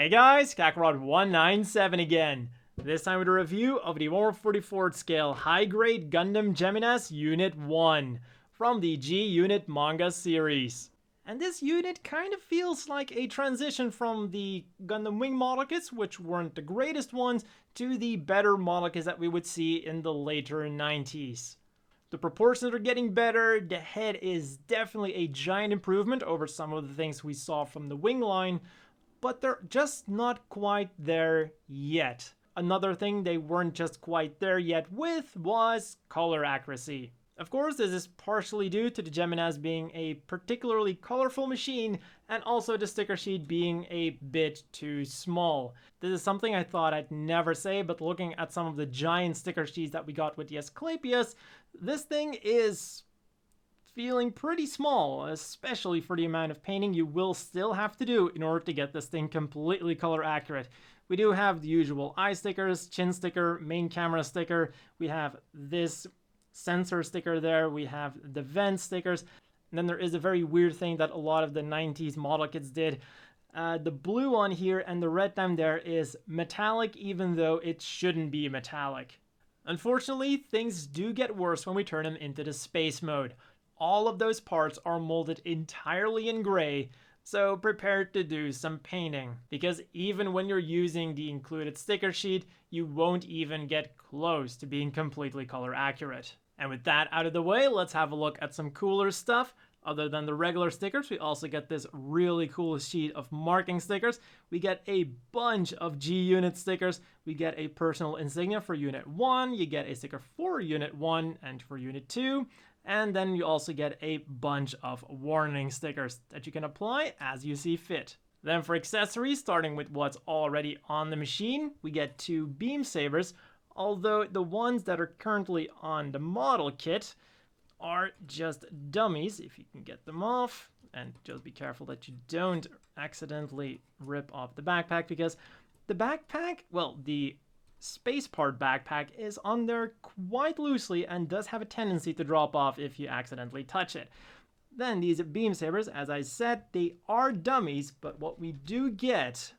Hey guys, Kakarot197 again. This time with a review of the 1/44 scale high-grade Gundam Geminass Unit 1 from the G-Unit manga series. And this unit kind of feels like a transition from the Gundam Wing model kits, which weren't the greatest ones, to the better model kits that we would see in the later 90s. The proportions are getting better, the head is definitely a giant improvement over some of the things we saw from the Wing line, but they're just not quite there yet. Another thing they weren't just quite there yet with was color accuracy. Of course, this is partially due to the Geminass being a particularly colorful machine, and also the sticker sheet being a bit too small. This is something I thought I'd never say, but looking at some of the giant sticker sheets that we got with the Asclepius, this thing is feeling pretty small, especially for the amount of painting you will still have to do in order to get this thing completely color accurate. We do have the usual eye stickers, chin sticker, main camera sticker, we have this sensor sticker there, we have the vent stickers, and then there is a very weird thing that a lot of the 90s model kits did. The blue on here and the red down there is metallic, even though it shouldn't be metallic. Unfortunately, things do get worse when we turn them into the space mode. All of those parts are molded entirely in gray, so prepare to do some painting, because even when you're using the included sticker sheet, you won't even get close to being completely color accurate. And with that out of the way, let's have a look at some cooler stuff. Other than the regular stickers, we also get this really cool sheet of marking stickers. We get a bunch of G-Unit stickers. We get a personal insignia for Unit 1. You get a sticker for Unit 1 and for Unit 2. And then you also get a bunch of warning stickers that you can apply as you see fit. Then for accessories, starting with what's already on the machine, we get 2 beam sabers, although the ones that are currently on the model kit are just dummies, if you can get them off. And just be careful that you don't accidentally rip off the backpack, because the backpack, well, the space part backpack is on there quite loosely and does have a tendency to drop off if you accidentally touch it. Then these beam sabers, as I said, they are dummies, but what we do get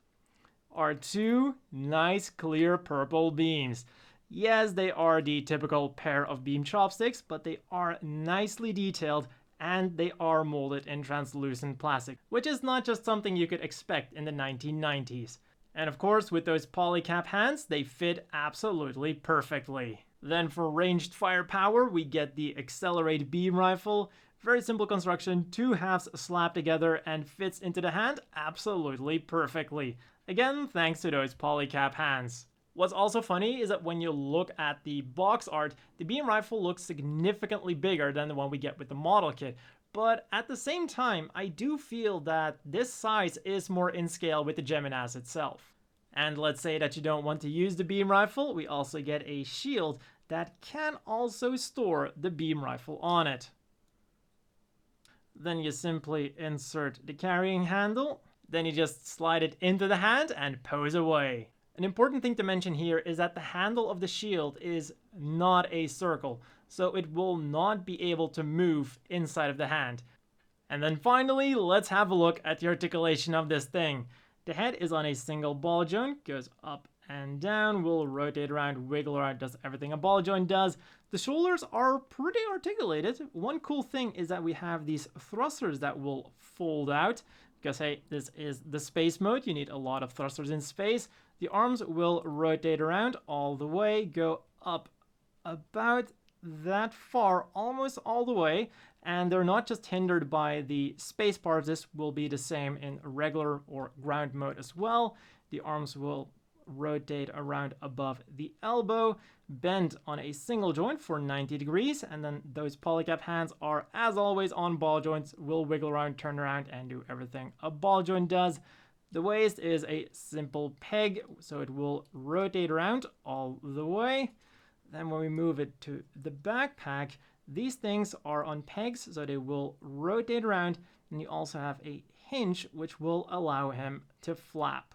are 2 nice clear purple beams. Yes, they are the typical pair of beam chopsticks, but they are nicely detailed and they are molded in translucent plastic, which is not just something you could expect in the 1990s. And of course, with those polycap hands, they fit absolutely perfectly. Then for ranged firepower, we get the Accelerate Beam Rifle. Very simple construction, 2 halves slapped together and fits into the hand absolutely perfectly. Again, thanks to those polycap hands. What's also funny is that when you look at the box art, the beam rifle looks significantly bigger than the one we get with the model kit. But at the same time, I do feel that this size is more in scale with the Geminass itself. And let's say that you don't want to use the beam rifle, we also get a shield that can also store the beam rifle on it. Then you simply insert the carrying handle, then you just slide it into the hand and pose away. An important thing to mention here is that the handle of the shield is not a circle, so it will not be able to move inside of the hand. And then finally, let's have a look at the articulation of this thing. The head is on a single ball joint, goes up and down, will rotate around, wiggle around, does everything a ball joint does. The shoulders are pretty articulated. One cool thing is that we have these thrusters that will fold out, because hey, this is the space mode, you need a lot of thrusters in space. The arms will rotate around all the way, go up about that far, almost all the way, and they're not just hindered by the space parts. This will be the same in regular or ground mode as well. The arms will rotate around above the elbow, bend on a single joint for 90 degrees, and then those polycap hands are, as always, on ball joints, will wiggle around, turn around, and do everything a ball joint does. The waist is a simple peg, so it will rotate around all the way. Then when we move it to the backpack, these things are on pegs, so they will rotate around, and you also have a hinge, which will allow him to flap.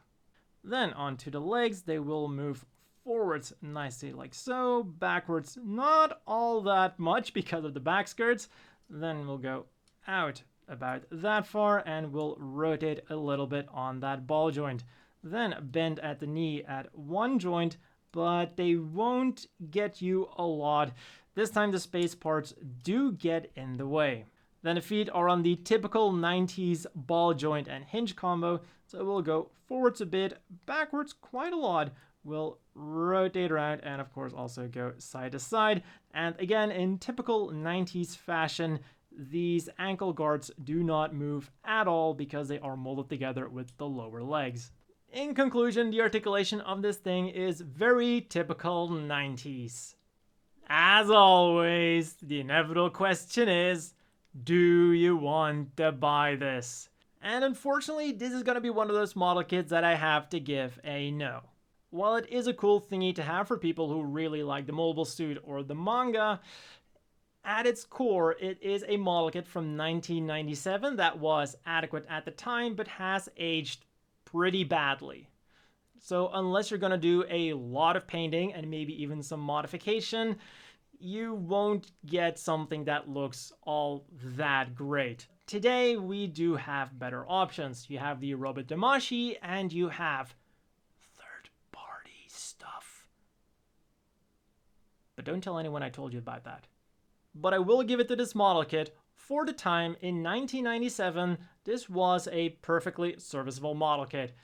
Then onto the legs, they will move forwards nicely like so, backwards not all that much because of the back skirts. Then we'll go out about that far and we'll rotate a little bit on that ball joint. then bend at the knee at one joint, but they won't get you a lot. This time the space parts do get in the way. Then the feet are on the typical 90s ball joint and hinge combo, so we'll go forwards a bit, backwards quite a lot. We'll rotate around and of course also go side to side. And again, in typical 90s fashion, these ankle guards do not move at all because they are molded together with the lower legs. In conclusion, the articulation of this thing is very typical 90s. As always, the inevitable question is, do you want to buy this? And unfortunately, this is going to be one of those model kits that I have to give a no. While it is a cool thingy to have for people who really like the mobile suit or the manga, at its core, it is a model kit from 1997 that was adequate at the time, but has aged pretty badly. So unless you're going to do a lot of painting and maybe even some modification, you won't get something that looks all that great. Today, we do have better options. You have the Robot Damashi, and you have third-party stuff. But don't tell anyone I told you about that. But I will give it to this model kit. For the time, in 1997, this was a perfectly serviceable model kit.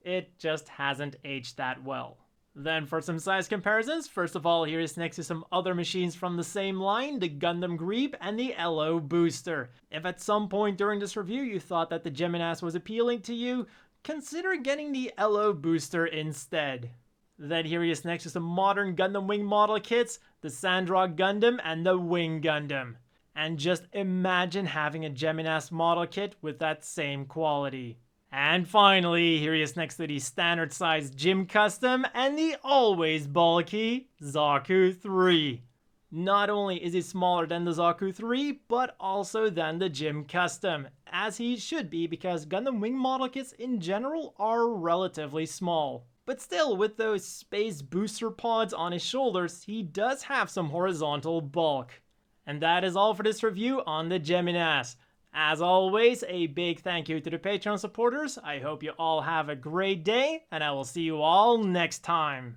It just hasn't aged that well. Then for some size comparisons, first of all, here is next to some other machines from the same line, the Gundam Greeb and the LO Booster. If at some point during this review you thought that the Geminass was appealing to you, consider getting the LO Booster instead. Then here he is next to some modern Gundam Wing model kits, the Sandrock Gundam and the Wing Gundam. And just imagine having a Geminass model kit with that same quality. And finally, here he is next to the standard size Gym Custom and the always bulky Zaku 3. Not only is he smaller than the Zaku 3, but also than the Gym Custom, as he should be because Gundam Wing model kits in general are relatively small. But still, with those space booster pods on his shoulders, he does have some horizontal bulk. And that is all for this review on the Geminass. As always, a big thank you to the Patreon supporters. I hope you all have a great day, and I will see you all next time.